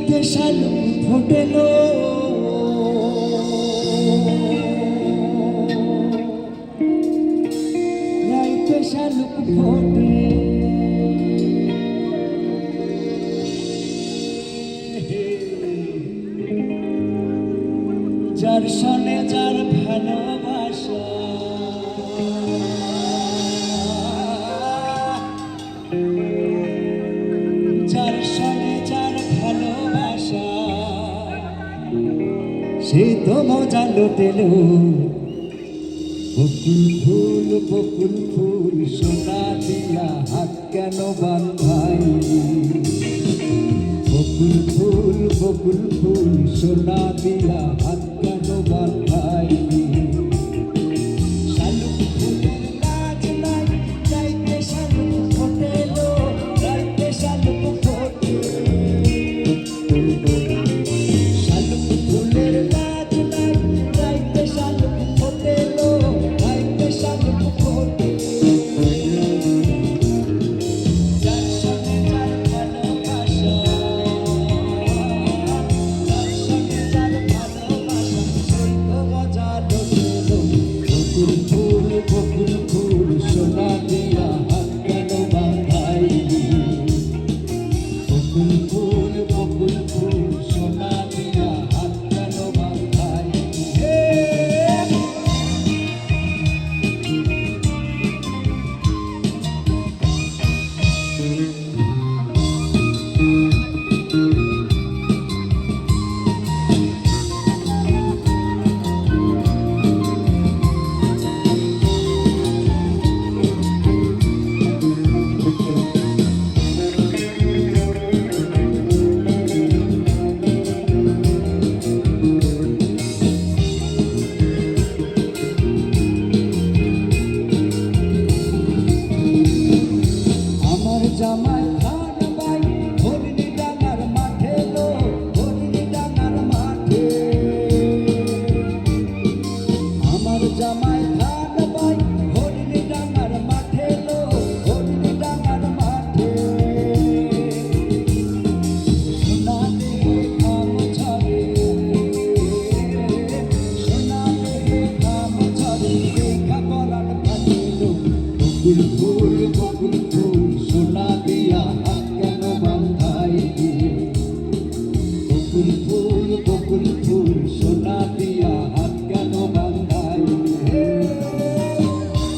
রাইতে শালুক ফোটেলো রাইতে শালুক ফোটে যার সনে যার ভালোবাসা যার সনে যার ভালোবাসা সে তো মজা লুটেল বকুল ফুল সোনা দিয়া হাত কেন বান্ধাই বকুল ফুল সোনা দিয়া হাত কেন বান্ধাই শালুক ফুলের লাজ নাই রাইতে শালুক ফোটেলো রাইতে শালুক ফোটে শালুক ফুলের লাজ নাই রাইতে শালুক ফোটেলো রাইতে শালুক ফোটে যার সঙ্গে যার ভালোবাসা যার সঙ্গে যার ভালোবাসা সেই তো মজা লুটেলো বকুল ফুল সোনা দিয়া হাত কেন বাঁধাইলি বকুল ফুল সোনা দিয়া হাত কেন বাঁধাইলি জামাই খান ভাই হরিণী ডাঙার মাঠে লো হরিণী ডাঙার মাঠে আমার জামাই খান ভাই হরিণী ডাঙার মাঠে লো হরিণী ডাঙার মাঠে সোনা দেহে খাম ঝরে সোনা দেহে খাম ঝরে দেখা পরাণ ফাটিল বকুল ফুল